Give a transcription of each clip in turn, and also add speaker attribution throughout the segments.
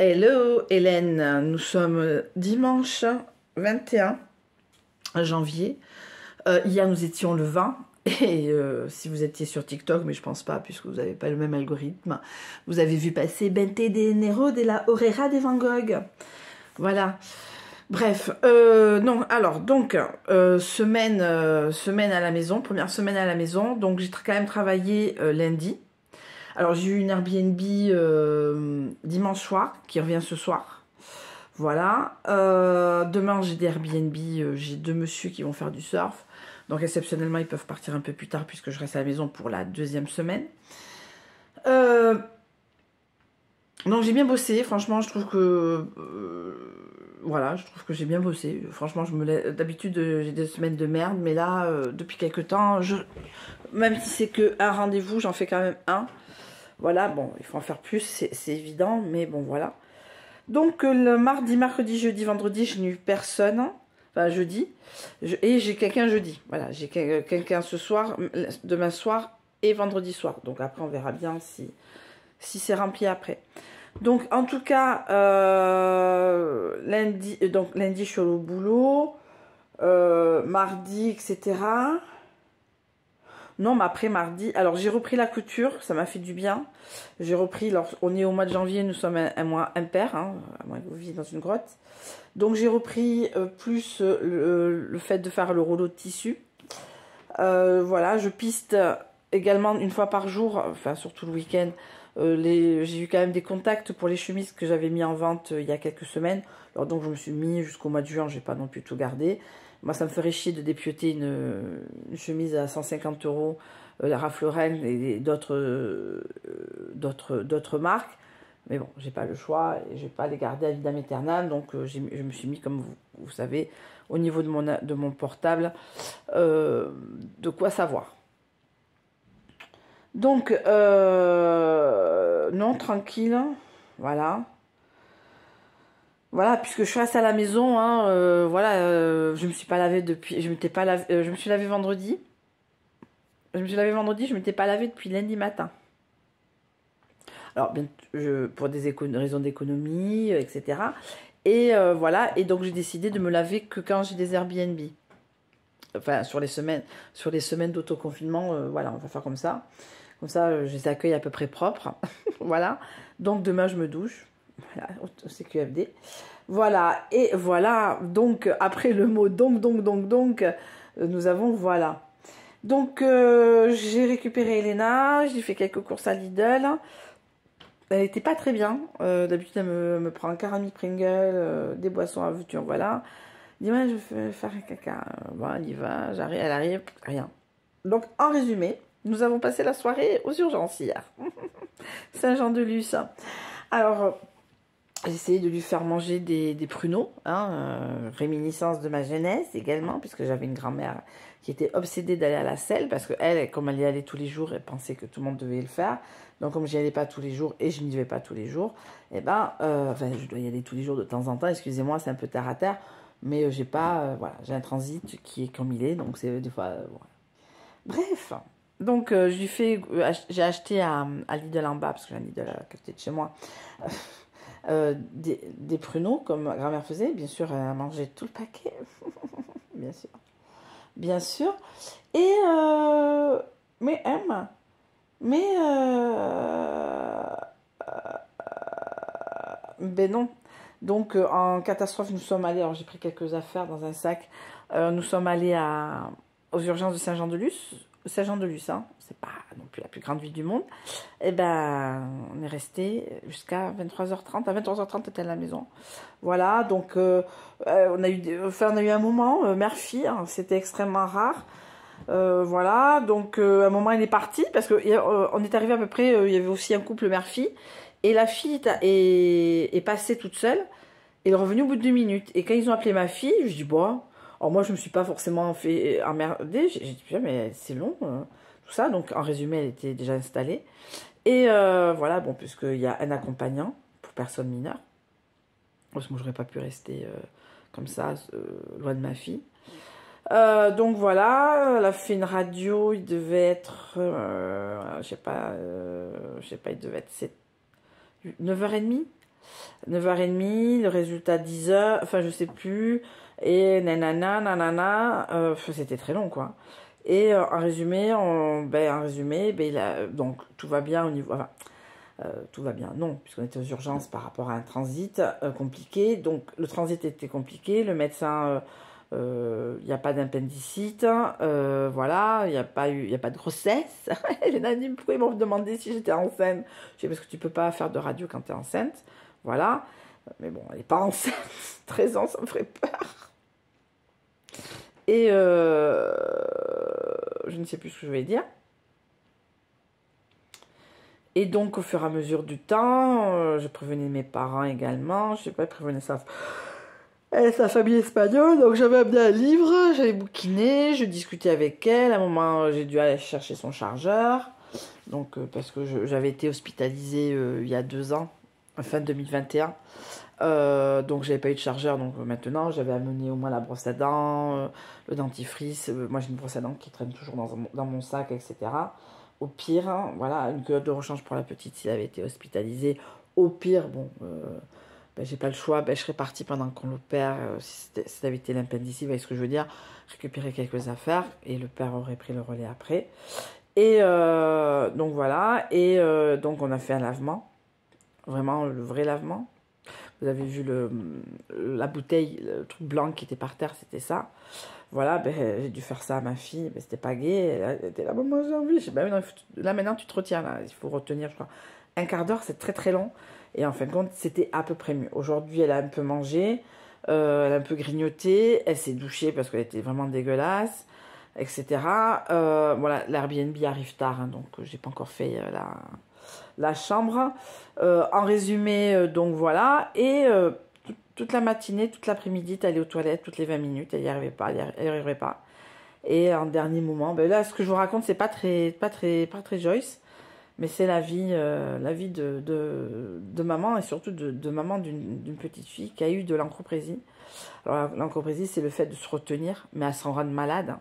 Speaker 1: Hello Hélène, nous sommes dimanche 21 janvier. Hier nous étions le 20 et si vous étiez sur TikTok, mais je pense pas puisque vous n'avez pas le même algorithme, vous avez vu passer Bente de Nero de la Horrera de Van Gogh. Voilà. Bref, non, alors donc semaine à la maison, première semaine à la maison, donc j'ai quand même travaillé lundi. Alors j'ai eu une Airbnb dimanche soir qui revient ce soir. Voilà. Demain j'ai des Airbnb, j'ai deux messieurs qui vont faire du surf. Donc exceptionnellement ils peuvent partir un peu plus tard puisque je reste à la maison pour la deuxième semaine. Donc j'ai bien bossé, franchement je trouve que... voilà, je trouve que j'ai bien bossé. Franchement, d'habitude j'ai des semaines de merde, mais là, depuis quelques temps, même si c'est que un rendez-vous, j'en fais quand même un. Voilà, bon, il faut en faire plus, c'est évident, mais bon, voilà. Donc, le mardi, mercredi, jeudi, vendredi, je n'ai eu personne. Enfin, jeudi. Et j'ai quelqu'un jeudi. Voilà, j'ai quelqu'un ce soir, demain soir et vendredi soir. Donc, après, on verra bien si c'est rempli après. Donc, en tout cas, lundi, je suis au boulot. Mardi, etc. Non, mais après mardi, alors j'ai repris la couture, ça m'a fait du bien. J'ai repris, alors on est au mois de janvier, nous sommes un mois impair, hein, à moins que vous viviez dans une grotte. Donc j'ai repris plus le fait de faire le rouleau de tissu. Voilà, je piste également une fois par jour, enfin surtout le week-end. J'ai eu quand même des contacts pour les chemises que j'avais mis en vente il y a quelques semaines. Alors donc je me suis mis jusqu'au mois de juin, j'ai pas non plus tout gardé. Moi ça me ferait chier de dépioter une chemise à 150 €, la Ralph Lauren et d'autres marques. Mais bon, j'ai pas le choix et je vais pas les garder à vitam aeternam. Donc je me suis mis, comme vous savez, au niveau de mon portable, de quoi savoir. Donc, non, tranquille, voilà. Voilà, puisque je reste à la maison, hein, voilà, je me suis pas lavée depuis, je me suis lavée vendredi. Je m'étais pas lavée depuis lundi matin. Alors, bien, pour des raisons d'économie, etc. Et voilà, et donc j'ai décidé de me laver que quand j'ai des Airbnb. Enfin, sur les semaines d'autoconfinement, voilà, on va faire comme ça. Comme ça, je les accueille à peu près propres. Voilà. Donc, demain, je me douche. Voilà, au CQFD. Voilà. Et voilà. Donc, après le mot donc, nous avons voilà. Donc, j'ai récupéré Elena. J'ai fait quelques courses à Lidl. Elle n'était pas très bien. D'habitude, elle me prend un caramel Pringle, des boissons à voiture, voilà. Dis-moi, je vais faire un caca. Bon, elle y va, elle arrive, rien. Donc, en résumé, nous avons passé la soirée aux urgences hier. Saint-Jean-de-Luz. Alors, j'ai essayé de lui faire manger des pruneaux, hein, réminiscence de ma jeunesse également, puisque j'avais une grand-mère qui était obsédée d'aller à la selle, parce que elle, comme elle y allait tous les jours, elle pensait que tout le monde devait le faire. Donc, comme j'y allais pas tous les jours et je n'y vais pas tous les jours, eh ben, enfin, je dois y aller tous les jours de temps en temps, excusez-moi, c'est un peu terre à terre. Mais j'ai pas, voilà, j'ai un transit qui est comme il est, donc c'est des fois, voilà. Bref, donc j'ai acheté à Lidl en bas, parce que j'ai un Lidl à côté de chez moi, des pruneaux, comme ma grand-mère faisait, bien sûr, elle a mangé tout le paquet, bien sûr, et, ben non. Donc, en catastrophe, nous sommes allés, alors j'ai pris quelques affaires dans un sac, nous sommes allés aux urgences de Saint-Jean-de-Luz, hein, c'est pas non plus la plus grande ville du monde. Et ben, on est resté jusqu'à 23h30. À 23h30, on était à la maison. Voilà, donc, on a eu un moment, mère-fille, hein, c'était extrêmement rare. Voilà, donc, à un moment, il est parti, parce qu'on est arrivé à peu près, il y avait aussi un couple mère-fille. Et la fille est passée toute seule. Et elle est revenue au bout de 2 minutes. Et quand ils ont appelé ma fille, je dis, bon. Alors moi, je me suis pas forcément fait emmerder. J'ai dit, mais c'est long, tout ça. Donc, en résumé, elle était déjà installée. Et voilà, bon, puisqu'il y a un accompagnant pour personnes mineures. Parce que moi, j'aurais pas pu rester comme ça, loin de ma fille. Donc voilà, elle a fait une radio. Il devait être, je sais pas, il devait être 9h30. 9h30, le résultat 10h, enfin je sais plus, et nanana, nanana, c'était très long quoi. Et en résumé, donc tout va bien au niveau, enfin, tout va bien, non, puisqu'on était aux urgences par rapport à un transit compliqué, donc le transit était compliqué, le médecin, il n'y a pas d'appendicite, voilà, il n'y a pas de grossesse. Les nannies m'ont demandé si j'étais enceinte. Je dis parce que tu peux pas faire de radio quand tu es enceinte, voilà. Mais bon, elle n'est pas enceinte, 13 ans, ça me ferait peur. Et je ne sais plus ce que je vais dire. Et donc, au fur et à mesure du temps, je prévenais mes parents également. Je sais pas, prévenir sa famille espagnole. Donc, j'avais amené un livre, j'avais bouquiné, je discutais avec elle. À un moment, j'ai dû aller chercher son chargeur. Donc, parce que j'avais été hospitalisée il y a 2 ans, fin 2021. Donc j'avais pas eu de chargeur, donc maintenant j'avais amené au moins la brosse à dents, le dentifrice, moi j'ai une brosse à dents qui traîne toujours dans mon sac, etc. Au pire, hein, voilà, une culotte de rechange pour la petite s'il avait été hospitalisé. Au pire, bon, ben, j'ai pas le choix, ben, je serais partie pendant qu'on l'opère, si ça avait été l'appendicite, vous voyez ce que je veux dire, récupérer quelques affaires, et le père aurait pris le relais après. Et donc voilà, et donc on a fait un lavement, vraiment le vrai lavement. Vous avez vu la bouteille, le truc blanc qui était par terre, c'était ça. Voilà, ben, j'ai dû faire ça à ma fille, mais c'était pas gai. Elle était là, maman, j'ai envie. Je dis, ben, non, là maintenant tu te retiens, là. Il faut retenir, je crois. Un quart d'heure, c'est très très long. Et en fin de compte, c'était à peu près mieux. Aujourd'hui, elle a un peu mangé, elle a un peu grignoté, elle s'est douchée parce qu'elle était vraiment dégueulasse, etc. Voilà, l'Airbnb arrive tard, hein, donc j'ai pas encore fait la chambre. En résumé, donc voilà. Et toute la matinée, toute l'après-midi, tu allais aux toilettes toutes les 20 minutes. Elle n'y arrivait pas, elle n'y arrivait pas. Et en dernier moment, ben là, ce que je vous raconte, c'est pas très Joyce, mais c'est la vie de maman, et surtout de maman d'une petite fille qui a eu de l'encroprésie. Alors l'encroprésie, c'est le fait de se retenir, mais à s'en rendre malade,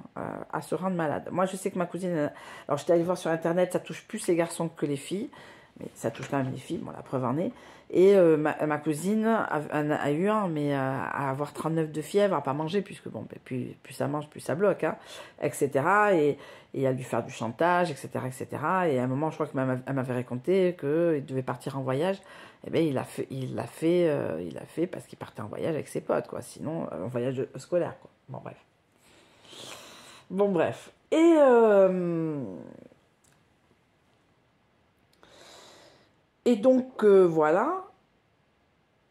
Speaker 1: à se rendre malade. Moi, je sais que ma cousine, alors j'étais allée voir sur internet, ça touche plus les garçons que les filles, mais ça touche quand même les filles, bon, la preuve en est. Et ma cousine a eu mais à avoir 39 de fièvre, à pas manger, puisque bon, ben, plus ça mange, plus ça bloque, hein, etc. Et à lui faire du chantage, etc., etc. Et à un moment, je crois qu'elle m'avait raconté qu'il devait partir en voyage. Eh bien, il l'a fait parce qu'il partait en voyage avec ses potes, quoi. Sinon, un voyage scolaire, quoi. Bon, bref. Et donc, voilà.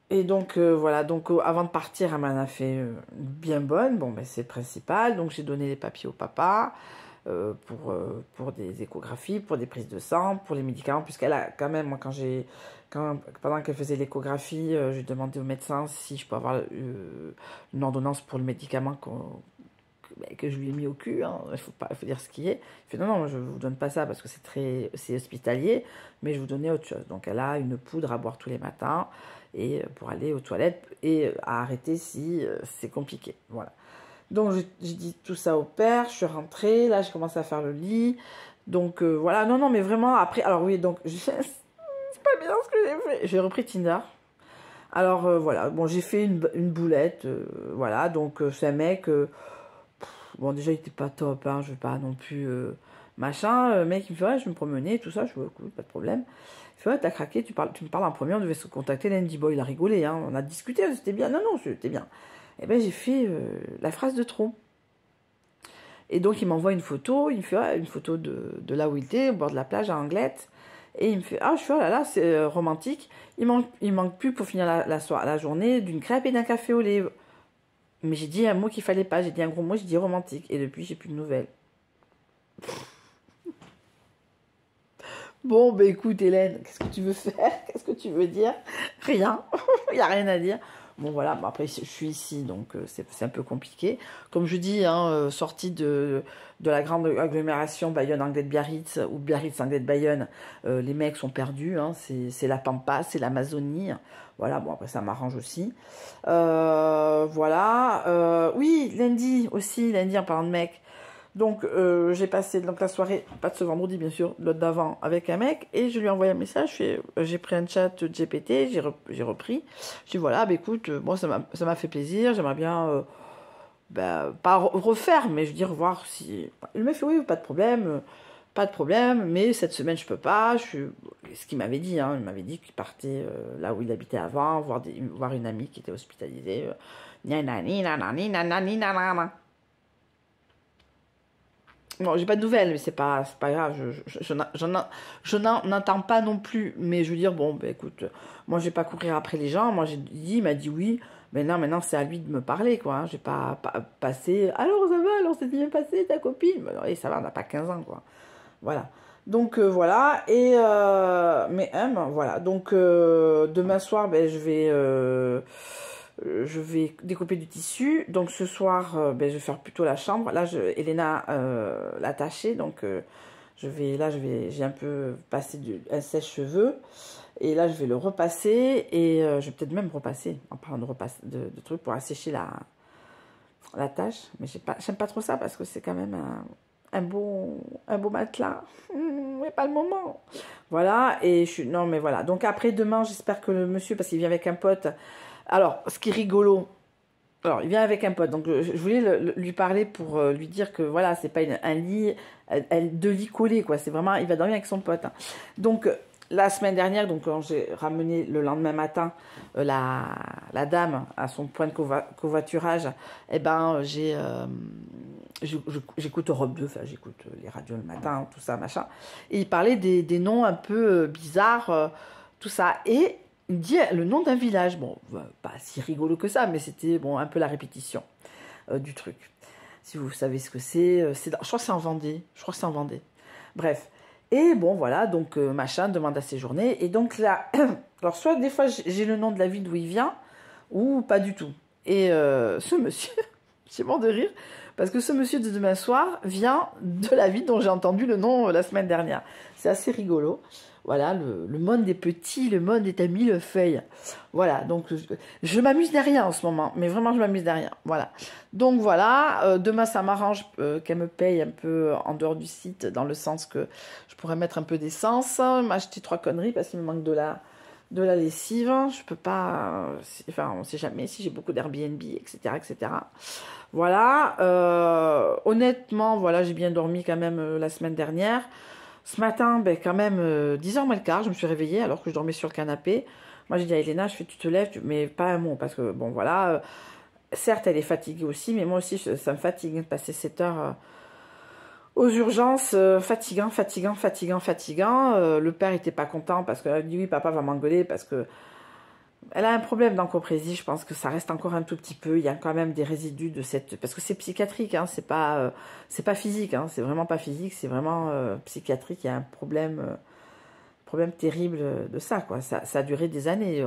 Speaker 1: Et donc, voilà. Donc, avant de partir, elle m'en a fait une bien bonne. Bon, ben, c'est le principal. Donc, j'ai donné les papiers au papa pour des échographies, pour des prises de sang, pour les médicaments. Puisqu'elle a, quand même, moi, pendant qu'elle faisait l'échographie, j'ai demandé au médecin si je peux avoir une ordonnance pour le médicament que je lui ai mis au cul, hein. Il faut dire ce qui est. Il fait non, je vous donne pas ça parce que c'est hospitalier, mais je vous donnais autre chose. Donc elle a une poudre à boire tous les matins et pour aller aux toilettes et à arrêter si c'est compliqué. Voilà. Donc j'ai dit tout ça au père, je suis rentrée, là je commencé à faire le lit. Donc voilà, non, mais vraiment après, alors oui, donc c'est pas bien ce que j'ai fait. J'ai repris Tinder. Alors voilà, bon, j'ai fait une boulette, voilà, donc c'est un mec. Bon, déjà, il était pas top, hein, je vais pas non plus machin. Mec, il me fait, ouais, je me promenais, tout ça, je fais, cool, pas de problème. Il fait, ouais, t'as craqué, tu me parles en premier, on devait se contacter, Landy Boy, il a rigolé, hein, on a discuté, c'était bien, non, c'était bien. Et ben, j'ai fait la phrase de trop. Et donc, il m'envoie une photo, il me fait, ouais, une photo de là où il était, au bord de la plage, à Anglette. Et il me fait, ah, je suis oh là là, c'est romantique. Il manque plus pour finir la journée d'une crêpe et d'un café au lait. Mais j'ai dit un mot qu'il fallait pas, j'ai dit un gros mot, j'ai dit romantique. Et depuis, j'ai plus de nouvelles. Bon, bah écoute, Hélène, qu'est-ce que tu veux faire? Qu'est-ce que tu veux dire? Rien. Il n'y a rien à dire. Bon, voilà, bon, après, je suis ici, donc c'est un peu compliqué. Comme je dis, hein, sortie de la grande agglomération Bayonne-Anglette-Biarritz ou Biarritz-Anglette-Bayonne, les mecs sont perdus, hein, c'est la Pampa, c'est l'Amazonie. Voilà, bon, après, ça m'arrange aussi. Voilà. Oui, Lundi aussi, Lundi, en parlant de mecs. Donc, j'ai passé donc, la soirée, pas de ce vendredi bien sûr, l'autre d'avant, avec un mec, et je lui ai envoyé un message, j'ai pris un chat GPT, j'ai repris, je dis voilà, bah écoute, moi ça m'a fait plaisir, j'aimerais bien, pas refaire, mais je veux dire, voir si... Il m'a fait oui, pas de problème, mais cette semaine je peux pas, ce qu'il m'avait dit, hein, il m'avait dit qu'il partait là où il habitait avant, voir une amie qui était hospitalisée, nanani, nanani, nanani, nanana. Bon, j'ai pas de nouvelles, mais c'est pas grave, je n'en entends pas non plus, mais je veux dire, bon, ben écoute, moi je vais pas courir après les gens, moi j'ai dit, il m'a dit oui, mais non, maintenant c'est à lui de me parler, quoi, hein. Je vais pas passer, alors ça va, alors c'est bien passé ta copine, ben, et ça va, on n'a pas 15 ans, quoi, voilà. Donc voilà, et mais voilà, donc demain soir, ben je vais découper du tissu. Donc ce soir, je vais faire plutôt la chambre. Là, Elena l'a tachée, donc j'ai un peu passé un sèche-cheveux. Et là, je vais le repasser et je vais peut-être même repasser, en parlant de trucs, pour assécher la tâche. Mais j'aime pas trop ça parce que c'est quand même un beau matelas. Mais pas le moment. Voilà, non mais voilà. Donc après, demain, j'espère que le monsieur, parce qu'il vient avec un pote. Alors, ce qui est rigolo, alors il vient avec un pote, donc je voulais lui parler pour lui dire que voilà, c'est pas un lit, deux lits collés, quoi, c'est vraiment, il va dormir avec son pote, hein. Donc, la semaine dernière, donc quand j'ai ramené le lendemain matin la dame à son point de covoiturage, eh ben, j'écoute Europe 2, enfin j'écoute les radios le matin, tout ça, machin, et il parlait des noms un peu bizarres, tout ça, et il dit le nom d'un village. Bon, pas si rigolo que ça, mais c'était bon, un peu la répétition du truc. Si vous savez ce que c'est, je crois que c'est en Vendée. Je crois que c'est en Vendée. Bref. Et bon, voilà, donc machin demande à séjourner. Et donc là, alors soit des fois j'ai le nom de la ville d'où il vient, ou pas du tout. Et ce monsieur, j'ai mort de rire, parce que ce monsieur de demain soir vient de la ville dont j'ai entendu le nom la semaine dernière. C'est assez rigolo. Voilà, le monde des petits, le monde est à millefeuilles. Voilà, donc je m'amuse derrière en ce moment, mais vraiment je m'amuse derrière. Voilà. Donc voilà, demain ça m'arrange qu'elle me paye un peu en dehors du site, dans le sens que je pourrais mettre un peu d'essence, m'acheter 3 conneries parce qu'il me manque de la lessive. Je peux pas, enfin on sait jamais si j'ai beaucoup d'Airbnb, etc., etc. Voilà, honnêtement, voilà, j'ai bien dormi quand même la semaine dernière. Ce matin, quand même, 10h moins le quart, je me suis réveillée alors que je dormais sur le canapé. Moi, j'ai dit à Elena, tu te lèves, mais pas un mot, parce que, bon, voilà, certes, elle est fatiguée aussi, mais moi aussi, ça me fatigue de passer 7 heures aux urgences, fatigant. Le père était pas content parce qu'il a dit, oui, papa va m'engueuler parce que elle a un problème d'encoprésie, je pense que ça reste encore un tout petit peu. Il y a quand même des résidus de cette... Parce que c'est psychiatrique, hein, c'est pas physique, hein, c'est vraiment pas physique, c'est vraiment psychiatrique. Il y a un problème terrible de ça, quoi. Ça a duré des années.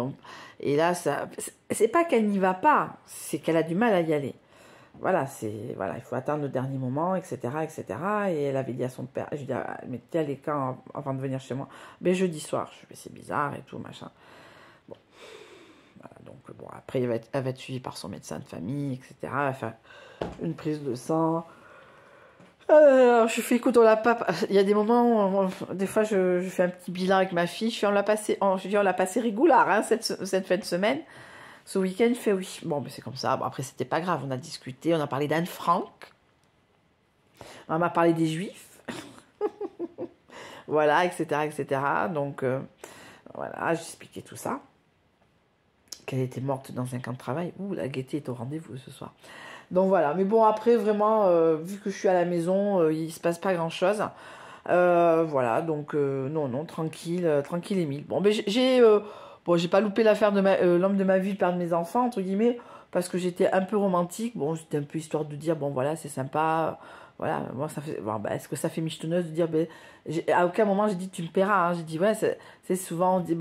Speaker 1: Et là, c'est pas qu'elle n'y va pas, c'est qu'elle a du mal à y aller. Voilà, il faut attendre le dernier moment, etc., etc. Et elle avait dit à son père, je lui ai dit, ah, mais t'es allé quand avant de venir chez moi? Ben jeudi soir. Je lui ai dit, c'est bizarre et tout, machin. Voilà, donc bon, après elle va être suivie par son médecin de famille, etc. Elle va faire une prise de sang. Je fais, écoute, il y a des moments où, des fois je fais un petit bilan avec ma fille. On l'a passé rigolard, hein, cette fin de semaine. Ce week-end, je fais oui. Bon, mais c'est comme ça. Bon, après, c'était pas grave. On a discuté, on a parlé d'Anne Frank. On m'a parlé des Juifs. Voilà, etc., etc. Donc, voilà, j'ai expliqué tout ça. Qu'elle était morte dans un camp de travail. Ouh, la gaieté est au rendez-vous ce soir. Donc voilà, mais bon, après, vraiment, vu que je suis à la maison, il se passe pas grand-chose. Voilà, donc, non, tranquille Émile. Bon, mais j'ai pas loupé l'affaire de l'homme de ma vie, le père de mes enfants, entre guillemets, parce que j'étais un peu romantique. Bon, c'était un peu histoire de dire, bon, voilà, c'est sympa. Voilà, moi, ça fait... Bon, est-ce que ça fait michetonneuse de dire... à aucun moment, j'ai dit, tu me paieras. Hein. J'ai dit, ouais, c'est souvent, on dit,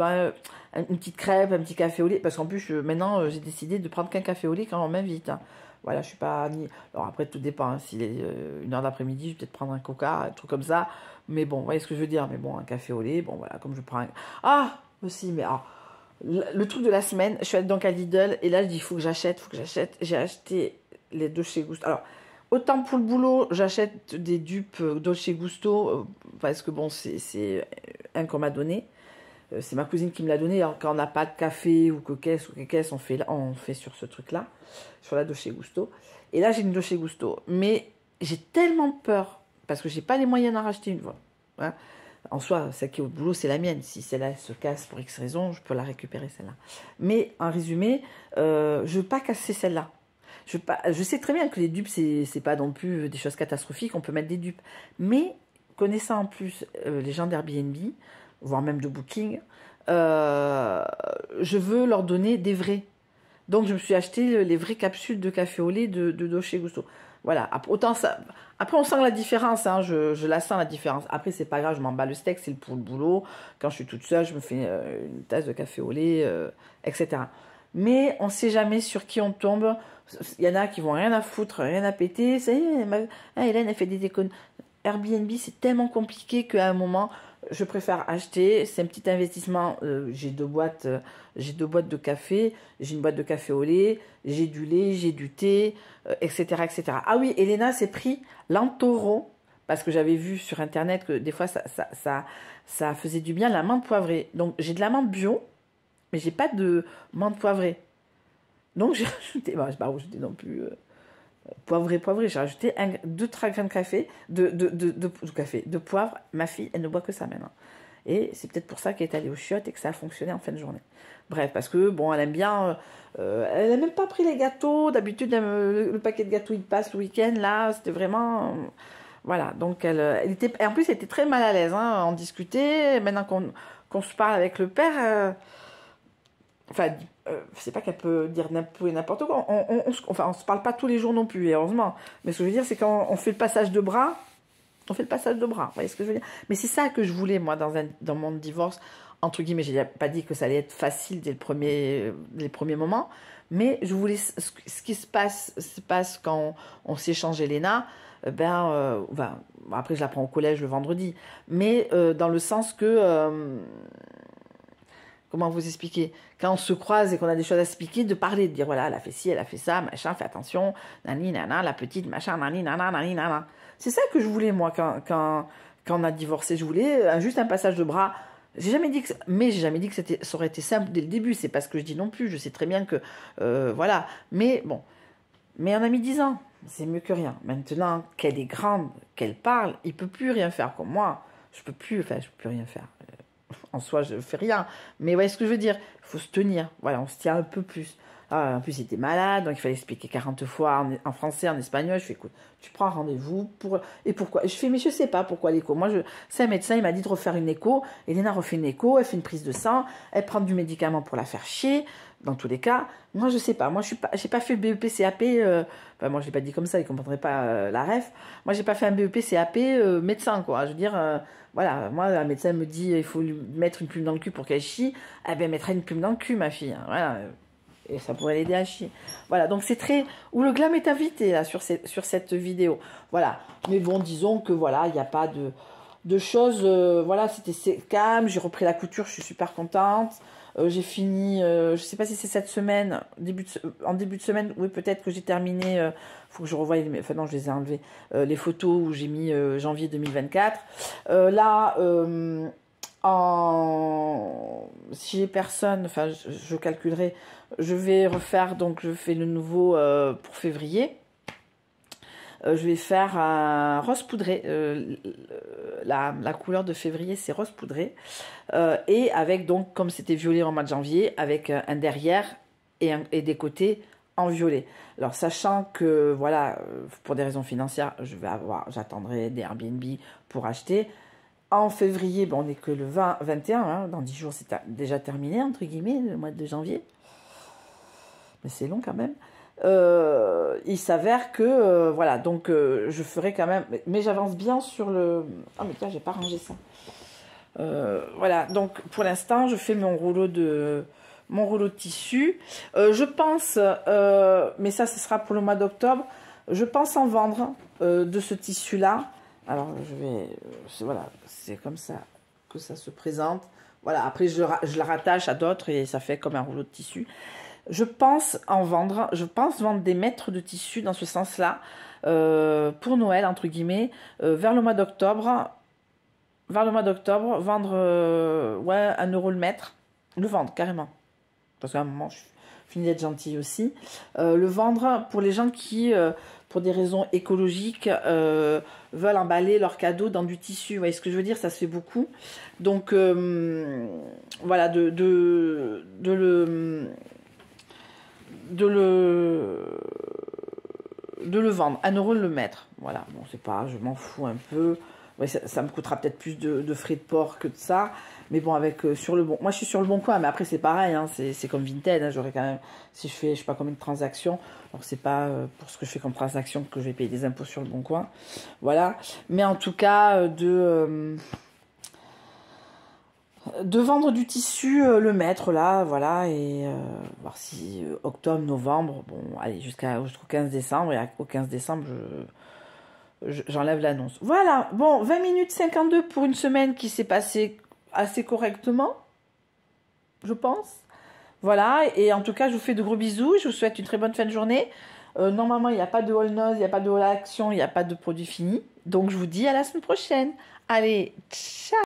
Speaker 1: une petite crêpe, un petit café au lait. Parce qu'en plus, maintenant, j'ai décidé de prendre qu'un café au lait quand on m'invite. Hein. Voilà, je suis pas ni... Alors après, tout dépend. Hein. S'il est 1h d'après-midi, je vais peut-être prendre un coca, un truc comme ça. Mais bon, vous voyez ce que je veux dire. Mais bon, un café au lait, bon, voilà, comme je prends un... Ah, aussi, mais... Ah, le truc de la semaine, je suis allée donc à Lidl. Et là, je dis, il faut que j'achète. J'ai acheté les 2 chez Gousto. Alors... Autant pour le boulot, j'achète des dupes Dolce Gusto, parce que bon, c'est un qu'on m'a donné. C'est ma cousine qui me l'a donné. Alors, quand on n'a pas de café ou coquesse, on fait sur ce truc-là, sur la Dolce Gusto. Et là, j'ai une Dolce Gusto. Mais j'ai tellement peur, parce que j'ai pas les moyens d'en racheter une fois. Hein. En soi, celle qui est au boulot, c'est la mienne. Si celle-là se casse pour X raison, je peux la récupérer, celle-là. Mais en résumé, je veux pas casser celle-là. Je sais très bien que les dupes, c'est pas non plus des choses catastrophiques, on peut mettre des dupes. Mais, connaissant en plus les gens d'Airbnb, voire même de Booking, je veux leur donner des vrais. Donc, je me suis acheté les vraies capsules de café au lait de Dolce Gusto. Voilà, après on sent la différence, hein, je la sens la différence. Après, c'est pas grave, je m'en bats le steak, c'est pour le boulot. Quand je suis toute seule, je me fais une tasse de café au lait, etc. Mais on sait jamais sur qui on tombe. Il y en a qui vont rien à foutre, rien à péter. Ça y est, Hélène, elle fait des déconnes. Airbnb, c'est tellement compliqué qu'à un moment, je préfère acheter. C'est un petit investissement. J'ai deux boîtes de café. J'ai une boîte de café au lait. J'ai du lait, j'ai du thé, etc., etc. Ah oui, Elena s'est pris l'Antoro parce que j'avais vu sur Internet que des fois, ça faisait du bien, la menthe poivrée. Donc, j'ai de la menthe bio, mais j'ai pas de menthe poivrée. Donc, j'ai rajouté, bon, je ne vais pas rajouter non plus poivré, j'ai rajouté 2-3 grains de café, de poivre. Ma fille, elle ne boit que ça maintenant. Et c'est peut-être pour ça qu'elle est allée aux chiottes et que ça a fonctionné en fin de journée. Bref, parce que, bon, elle aime bien... elle n'a même pas pris les gâteaux. D'habitude, le paquet de gâteaux, il passe le week-end. Là, c'était vraiment... voilà, donc elle était... Et en plus, elle était très mal à l'aise. Hein, on discutait. Maintenant qu'on se parle avec le père... Enfin, c'est pas qu'elle peut dire n'importe quoi. On se parle pas tous les jours non plus, heureusement. Mais ce que je veux dire, c'est quand on fait le passage de bras, on fait le passage de bras. Vous voyez ce que je veux dire? Mais c'est ça que je voulais, moi, dans mon divorce. Entre guillemets, j'ai pas dit que ça allait être facile dès les premiers moments. Mais je voulais ce qui se passe quand on s'échange Elena. Après, je la prends au collège le vendredi. Mais dans le sens que... comment vous expliquer? Quand on se croise et qu'on a des choses à expliquer, de parler, de dire voilà, elle a fait ci, elle a fait ça, machin, fais attention, nani, nana, la petite, machin, nani, nana, nani, nana. C'est ça que je voulais, moi, quand on a divorcé. Je voulais juste un passage de bras. J'ai jamais dit que ça aurait été simple dès le début. C'est pas ce que je dis non plus. Je sais très bien que, voilà. Mais bon. Mais on a mis 10 ans. C'est mieux que rien. Maintenant qu'elle est grande, qu'elle parle, il peut plus rien faire comme moi. Je peux plus rien faire. En soi, je fais rien. Mais vous voyez ce que je veux dire? Il faut se tenir. Voilà, on se tient un peu plus. Ah, en plus, il était malade, donc il fallait expliquer 40 fois en français, en espagnol. Je fais, écoute, tu prends rendez-vous pour... Et pourquoi? Je fais, mais je sais pas pourquoi l'écho. Moi, c'est un médecin, il m'a dit de refaire une écho. Elena refait une écho, elle fait une prise de sang, elle prend du médicament pour la faire chier. Dans tous les cas, moi, je sais pas. Moi, j'ai pas fait le BEP CAP. Enfin, moi, je l'ai pas dit comme ça, ils comprendraient pas la ref. Moi, j'ai pas fait un BEP CAP médecin, quoi. Je veux dire... voilà, moi, un médecin me dit il faut lui mettre une plume dans le cul pour qu'elle chie. Eh bien, elle mettra une plume dans le cul, ma fille. Hein, voilà. Et ça pourrait l'aider à chier. Voilà, donc c'est très... Où le glam est invité, là, sur cette vidéo. Voilà. Mais bon, disons que, voilà, il n'y a pas de choses... voilà, c'était calme. J'ai repris la couture, je suis super contente. J'ai fini... je ne sais pas si c'est cette semaine, en début de semaine. Oui, peut-être que j'ai terminé... faut que je revoie... Enfin, non, je les ai enlevées. Les photos où j'ai mis janvier 2024. Là... si j'ai personne, enfin je calculerai, je vais refaire, donc je fais le nouveau pour février. Je vais faire un rose poudré. La couleur de février, c'est rose poudré. Et avec, donc, comme c'était violet en mois de janvier, avec un derrière et des côtés en violet. Alors, sachant que, voilà, pour des raisons financières, j'attendrai des Airbnb pour acheter. En février, bon, on n'est que le 21, hein, dans 10 jours, c'est déjà terminé, entre guillemets, le mois de janvier. Mais c'est long quand même. Il s'avère que, voilà, donc je ferai quand même... Mais j'avance bien sur le... Ah, mais tiens, j'ai pas rangé ça. Voilà, donc pour l'instant, je fais mon rouleau de tissu. Je pense, mais ça, ce sera pour le mois d'octobre, je pense en vendre de ce tissu-là. Alors, voilà, c'est comme ça que ça se présente. Voilà, après, je la rattache à d'autres et ça fait comme un rouleau de tissu. Je pense vendre des mètres de tissu dans ce sens-là, pour Noël, entre guillemets, vers le mois d'octobre. Vers le mois d'octobre, vendre ouais, 1 € le mètre. Le vendre, carrément. Parce qu'à un moment, je finis d'être gentille aussi. Le vendre pour les gens qui, pour des raisons écologiques, veulent emballer leurs cadeaux dans du tissu. Vous voyez ce que je veux dire? Ça se fait beaucoup. Donc, voilà, de le vendre. 1 € le mètre. Voilà, bon, c'est pas, je m'en fous un peu. Ouais, ça me coûtera peut-être plus de frais de port que de ça. Mais bon, avec sur le bon. Moi, je suis sur le bon coin, mais après, c'est pareil. Hein, c'est comme Vinted. Hein, j'aurais quand même. Si je fais, je sais pas combien de transactions. Alors, c'est pas pour ce que je fais comme transaction que je vais payer des impôts sur le bon coin. Voilà. Mais en tout cas, de vendre du tissu, le mètre là, voilà, et voir si octobre, novembre, bon, allez, jusqu'au 15 décembre, et au 15 décembre, j'enlève l'annonce. Voilà, bon, 20 minutes 52 pour une semaine qui s'est passée assez correctement, je pense. Voilà, et en tout cas, je vous fais de gros bisous, je vous souhaite une très bonne fin de journée. Normalement, il n'y a pas de haul noz, il n'y a pas de haul action, il n'y a pas de produit fini. Donc, je vous dis à la semaine prochaine. Allez, ciao!